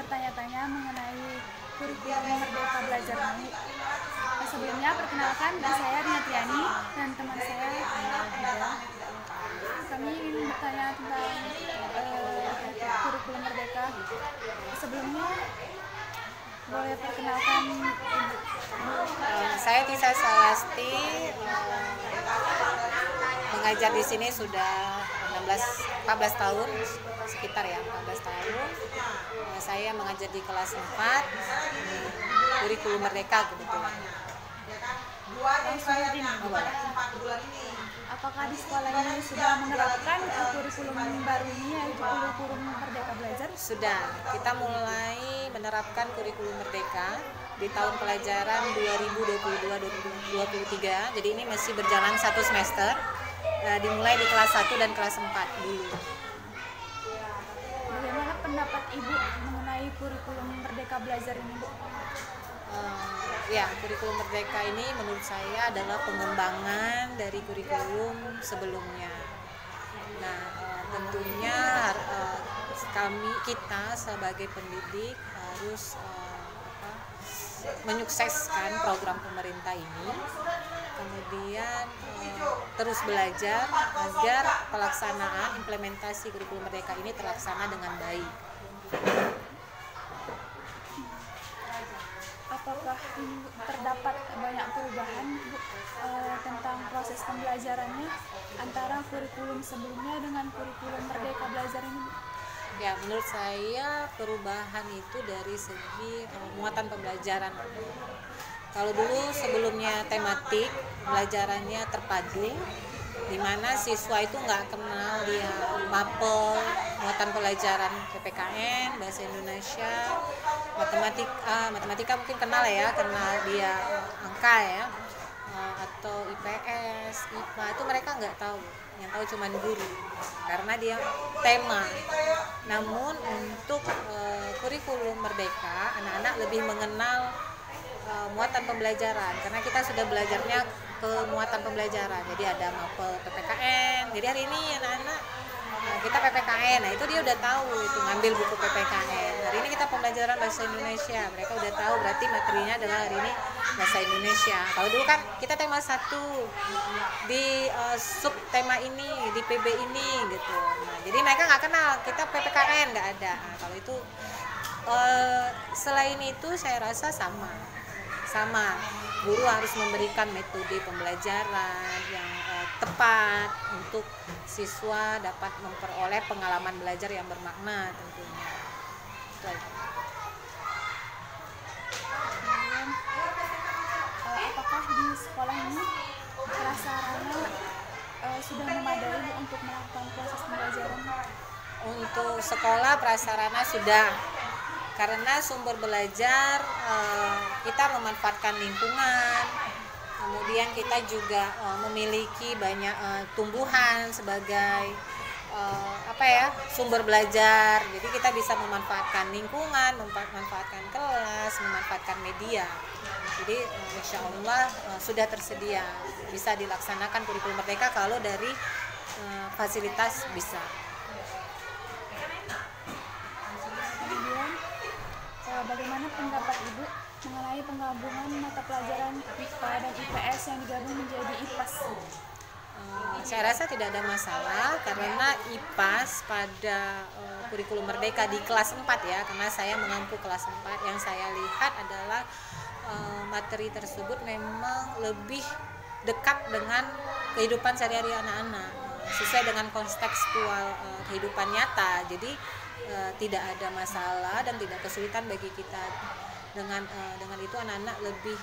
bertanya-tanya mengenai kurikulum Merdeka Belajar ini. Sebelumnya perkenalkan, saya Rinatriani dan teman saya Ida. Kami ingin bertanya tentang kurikulum Merdeka. Sebelumnya boleh perkenalkan Ibu. Saya Tisa Salasti, mengajar di sini sudah 14 tahun, sekitar ya 14 tahun. Saya mengajar di kelas 4 kurikulum Merdeka kebetulan. Apakah di sekolah ini sudah menerapkan kurikulum baru ini, yaitu kurikulum Merdeka Belajar? Sudah, kita mulai menerapkan kurikulum Merdeka di tahun pelajaran 2022-2023. Jadi ini masih berjalan 1 semester. Dimulai di kelas 1 dan kelas 4 dulu. Bagaimana pendapat Ibu mengenai kurikulum Merdeka Belajar ini, Bu? Ya, kurikulum Merdeka ini menurut saya adalah pengembangan dari kurikulum sebelumnya. Nah, tentunya kita sebagai pendidik harus menyukseskan program pemerintah ini, kemudian terus belajar agar pelaksanaan implementasi kurikulum Merdeka ini terlaksana dengan baik. Apakah terdapat banyak perubahan tentang proses pembelajarannya antara kurikulum sebelumnya dengan kurikulum Merdeka Belajar ini, Bu? Ya, menurut saya perubahan itu dari segi muatan pembelajaran. Kalau dulu sebelumnya tematik, pelajarannya terpadu, di mana siswa itu nggak kenal dia mapel, muatan pelajaran PPKN, bahasa Indonesia, matematika mungkin kenal ya, kenal dia angka ya, atau IPS, IPA itu mereka nggak tahu, yang tahu cuma guru karena dia tema. Namun untuk kurikulum Merdeka, anak-anak lebih mengenal muatan pembelajaran karena kita sudah belajarnya ke muatan pembelajaran. Jadi ada mapel PPKN. Jadi hari ini anak-anak kita PPKN, nah itu dia udah tahu itu ngambil buku PPKN. Hari ini kita pembelajaran bahasa Indonesia, mereka udah tahu berarti materinya adalah hari ini bahasa Indonesia. Kalau dulu kan kita tema 1 di sub tema ini, di PB ini gitu. Nah, jadi mereka nggak kenal kita PPKN, nggak ada. Nah, kalau itu selain itu saya rasa sama guru harus memberikan metode pembelajaran yang tepat untuk siswa dapat memperoleh pengalaman belajar yang bermakna tentunya. Kemudian, apakah di sekolah ini prasarana sudah memadai untuk melakukan proses pembelajaran? Untuk sekolah prasarana sudah, karena sumber belajar kita memanfaatkan lingkungan, kemudian kita juga memiliki banyak tumbuhan sebagai sumber belajar. Jadi kita bisa memanfaatkan lingkungan, memanfaatkan kelas, memanfaatkan media. Jadi insya Allah sudah tersedia, bisa dilaksanakan kurikulum Merdeka kalau dari fasilitas bisa. Bagaimana pendapat Ibu mengenai penggabungan mata pelajaran IPA dan IPS yang digabung menjadi IPAS? Saya rasa tidak ada masalah karena IPAS pada kurikulum Merdeka di kelas 4 ya, karena saya mengampu kelas 4, yang saya lihat adalah materi tersebut memang lebih dekat dengan kehidupan sehari-hari anak-anak, sesuai dengan kontekstual kehidupan nyata. Jadi tidak ada masalah dan tidak kesulitan bagi kita. Dengan itu anak-anak lebih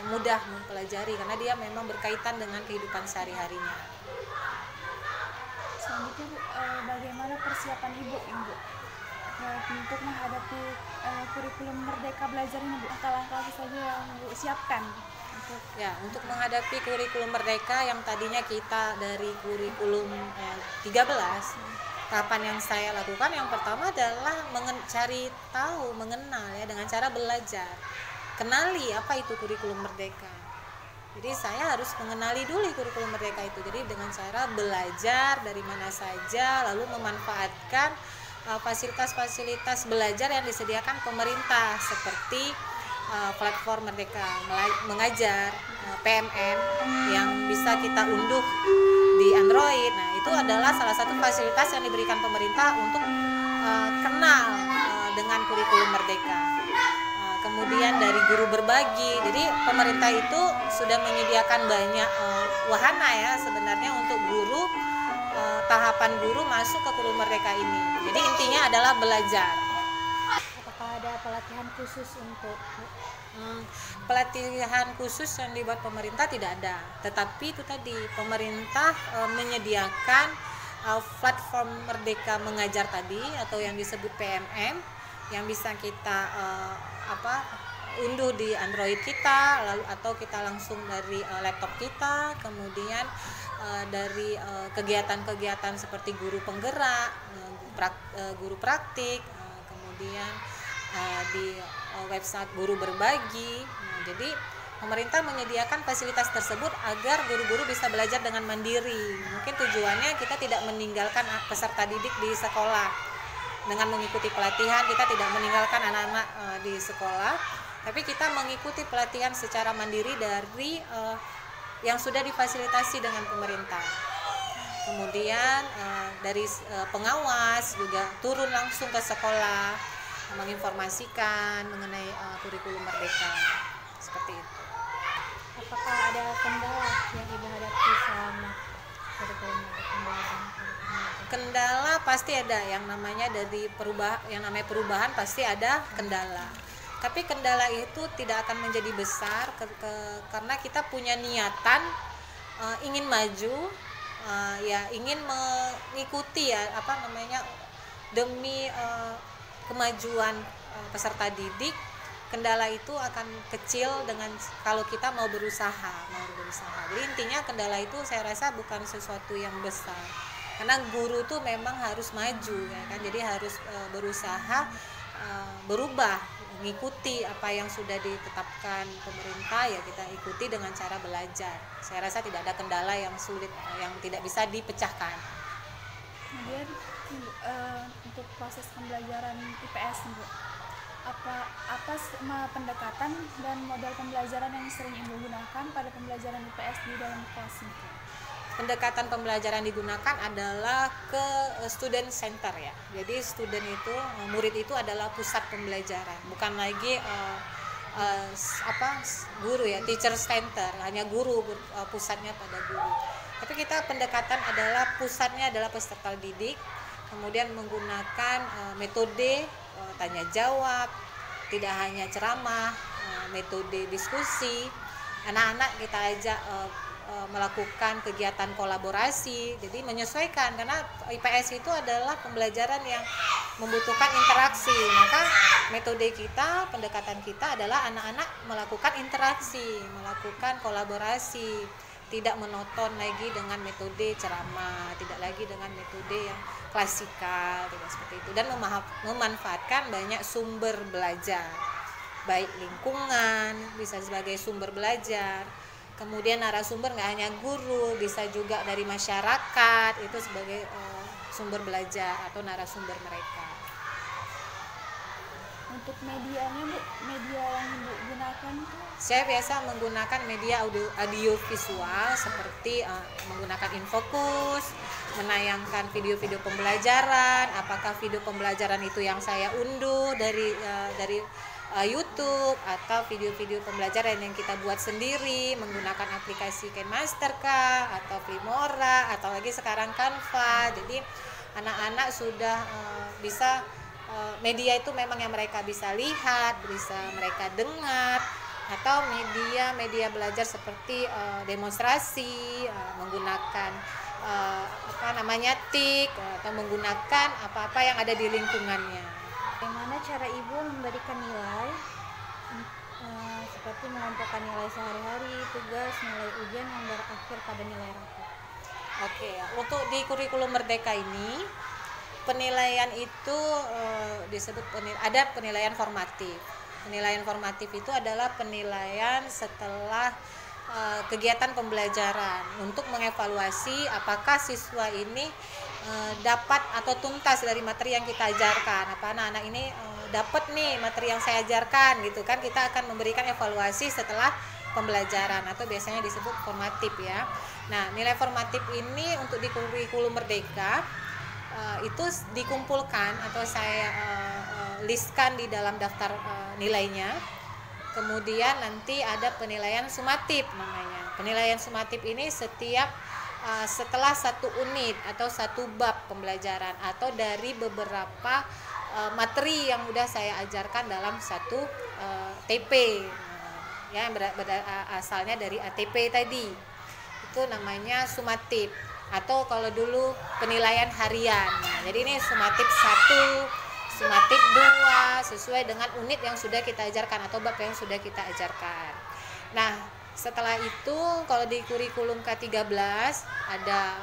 mudah mempelajari karena dia memang berkaitan dengan kehidupan sehari-harinya. Selanjutnya, Bu, bagaimana persiapan Ibu untuk menghadapi kurikulum Merdeka Belajar ini, Bu? Langkah-langkah apa saja yang Ibu siapkan? Untuk menghadapi kurikulum Merdeka yang tadinya kita dari kurikulum 13, tahapan yang saya lakukan yang pertama adalah mencari tahu, mengenal ya, dengan cara belajar. Kenali apa itu kurikulum Merdeka. Jadi saya harus mengenali dulu kurikulum Merdeka itu. Jadi dengan cara belajar dari mana saja, lalu memanfaatkan fasilitas-fasilitas belajar yang disediakan pemerintah seperti platform Merdeka Mengajar, PMM yang bisa kita unduh di Android. Nah, itu adalah salah satu fasilitas yang diberikan pemerintah untuk kenal dengan kurikulum Merdeka. Kemudian dari guru berbagi, jadi pemerintah itu sudah menyediakan banyak wahana ya sebenarnya untuk guru, tahapan guru masuk ke kurikulum Merdeka ini. Jadi intinya adalah belajar. Apakah ada pelatihan khusus untuk Pelatihan khusus yang dibuat pemerintah tidak ada, tetapi itu tadi pemerintah menyediakan platform Merdeka Mengajar tadi atau yang disebut PMM yang bisa kita unduh di Android kita, lalu atau kita langsung dari laptop kita, kemudian dari kegiatan-kegiatan seperti guru penggerak, guru praktik, kemudian di website guru berbagi. Nah, jadi pemerintah menyediakan fasilitas tersebut agar guru-guru bisa belajar dengan mandiri. Mungkin tujuannya kita tidak meninggalkan peserta didik di sekolah. Dengan mengikuti pelatihan kita tidak meninggalkan anak-anak di sekolah, tapi kita mengikuti pelatihan secara mandiri dari yang sudah difasilitasi dengan pemerintah. Kemudian dari pengawas juga turun langsung ke sekolah menginformasikan mengenai kurikulum Merdeka seperti itu. apakah ada kendala yang Ibu hadapi selama kurikulum Merdeka? Kendala pasti ada, yang namanya perubahan pasti ada kendala. Tapi kendala itu tidak akan menjadi besar karena kita punya niatan ingin maju, ingin mengikuti demi kemajuan peserta didik. Kendala itu akan kecil dengan kalau kita mau berusaha. Jadi intinya kendala itu saya rasa bukan sesuatu yang besar. Karena guru tuh memang harus maju ya kan. Jadi harus berusaha berubah, mengikuti apa yang sudah ditetapkan pemerintah, ya kita ikuti dengan cara belajar. Saya rasa tidak ada kendala yang sulit yang tidak bisa dipecahkan. Kemudian untuk proses pembelajaran IPS, Bu, apa pendekatan dan model pembelajaran yang sering Ibu gunakan pada pembelajaran IPS di dalam kelas? Pendekatan pembelajaran digunakan adalah ke student center ya. Jadi murid itu adalah pusat pembelajaran, bukan lagi guru ya, teacher center, hanya guru pusatnya pada guru. Tapi kita pendekatan adalah pusatnya adalah peserta didik, kemudian menggunakan metode tanya jawab, tidak hanya ceramah, metode diskusi. Anak-anak kita ajak melakukan kegiatan kolaborasi, jadi menyesuaikan karena IPS itu adalah pembelajaran yang membutuhkan interaksi. Maka metode kita, pendekatan kita adalah anak-anak melakukan interaksi, melakukan kolaborasi, tidak monoton lagi dengan metode ceramah, tidak lagi dengan metode yang klasikal, tidak seperti itu, dan memanfaatkan banyak sumber belajar, baik lingkungan bisa sebagai sumber belajar, kemudian narasumber nggak hanya guru, bisa juga dari masyarakat itu sebagai sumber belajar atau narasumber mereka. Untuk medianya, Bu, media yang Ibu gunakan tuh? Saya biasa menggunakan media audio visual seperti menggunakan Infocus, menayangkan video-video pembelajaran. Apakah video pembelajaran itu yang saya unduh dari YouTube atau video-video pembelajaran yang kita buat sendiri menggunakan aplikasi KineMaster atau Filmora atau lagi sekarang Canva. Jadi anak-anak sudah bisa media itu memang yang mereka bisa lihat, bisa mereka dengar, atau media belajar seperti demonstrasi menggunakan TIK atau menggunakan apa-apa yang ada di lingkungannya. Bagaimana cara Ibu memberikan nilai seperti mengelompokkan nilai sehari-hari, tugas, nilai ujian yang berakhir pada nilai rapor? Oke, untuk di kurikulum Merdeka ini penilaian itu ada penilaian formatif. Penilaian formatif itu adalah penilaian setelah kegiatan pembelajaran untuk mengevaluasi apakah siswa ini dapat atau tuntas dari materi yang kita ajarkan. Apa anak-anak ini dapat nih materi yang saya ajarkan gitu kan, kita akan memberikan evaluasi setelah pembelajaran atau biasanya disebut formatif ya. Nah, nilai formatif ini untuk di kurikulum Merdeka itu dikumpulkan atau saya listkan di dalam daftar nilainya. Kemudian nanti ada penilaian sumatif namanya. Penilaian sumatif ini setiap setelah satu unit atau satu bab pembelajaran atau dari beberapa materi yang udah saya ajarkan dalam satu TP ya, yang asalnya dari ATP tadi, itu namanya sumatif. Atau kalau dulu penilaian harian. Nah, jadi ini sumatif 1, sumatif 2 sesuai dengan unit yang sudah kita ajarkan atau bab yang sudah kita ajarkan. Nah, setelah itu kalau di kurikulum K13 ada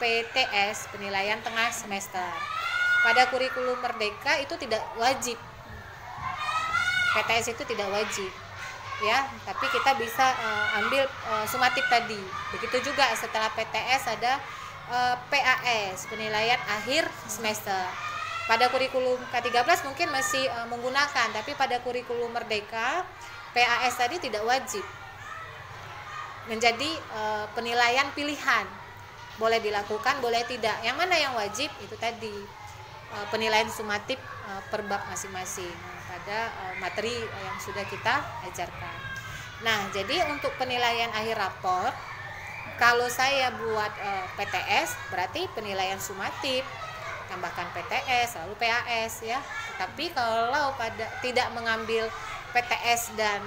PTS, penilaian tengah semester. Pada kurikulum Merdeka itu tidak wajib. PTS itu tidak wajib. Ya, tapi kita bisa ambil sumatif tadi. Begitu juga setelah PTS ada PAS, penilaian akhir semester. Pada kurikulum K13 mungkin masih menggunakan, tapi pada kurikulum Merdeka PAS tadi tidak wajib. Menjadi penilaian pilihan. Boleh dilakukan, boleh tidak. Yang mana yang wajib? Itu tadi penilaian sumatif per bab masing-masing pada materi yang sudah kita ajarkan. Nah, jadi untuk penilaian akhir rapor, kalau saya buat PTS berarti penilaian sumatif tambahkan PTS lalu PAS ya. Tapi kalau tidak mengambil PTS dan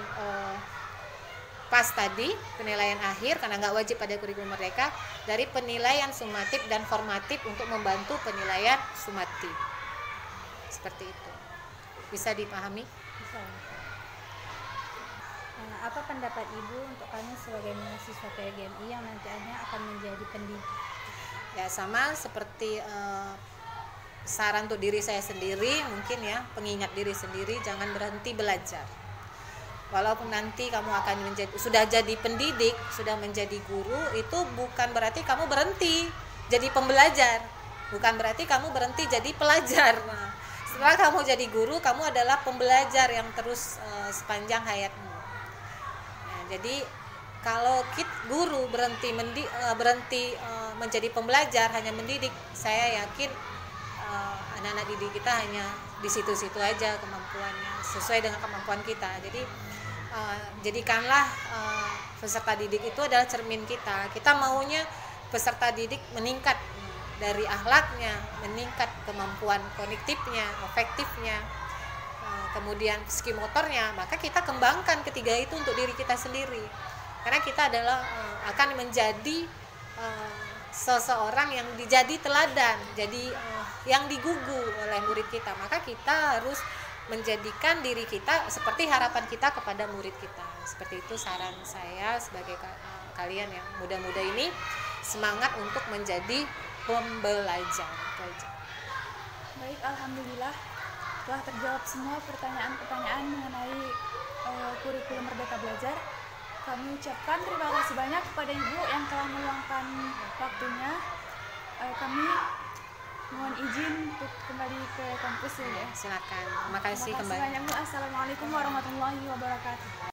PAS tadi, penilaian akhir karena nggak wajib pada kurikulum Merdeka, dari penilaian sumatif dan formatif untuk membantu penilaian sumatif. Seperti itu. Bisa dipahami? Bisa. Apa pendapat Ibu untuk kami sebagai mahasiswa PGMI yang nantinya akan menjadi pendidik? Ya, sama seperti saran untuk diri saya sendiri, mungkin ya, pengingat diri sendiri, jangan berhenti belajar. Walaupun nanti kamu akan sudah jadi pendidik, sudah menjadi guru, itu bukan berarti kamu berhenti jadi pembelajar, bukan berarti kamu berhenti jadi pelajar. Nah, setelah kamu jadi guru, kamu adalah pembelajar yang terus sepanjang hayatmu. Nah, jadi kalau guru berhenti menjadi pembelajar, hanya mendidik, saya yakin anak-anak didik kita hanya di situ-situ aja kemampuannya, sesuai dengan kemampuan kita. Jadi jadikanlah peserta didik itu adalah cermin kita. Kita maunya peserta didik meningkat dari akhlaknya, meningkat kemampuan kognitifnya, afektifnya, kemudian psikomotornya. Maka kita kembangkan ketiga itu untuk diri kita sendiri. Karena kita adalah akan menjadi seseorang yang jadi teladan, jadi yang digugu oleh murid kita. Maka kita harus menjadikan diri kita seperti harapan kita kepada murid kita. Seperti itu saran saya sebagai kalian yang muda-muda ini, semangat untuk menjadi pembelajar. Baik, alhamdulillah telah terjawab semua pertanyaan-pertanyaan mengenai kurikulum Merdeka Belajar. Kami ucapkan terima kasih banyak kepada Ibu yang telah meluangkan waktunya. Kami mohon izin untuk kembali ke kampus ya. Silakan. Terima kasih kembali. Banyak. Assalamualaikum warahmatullahi wabarakatuh.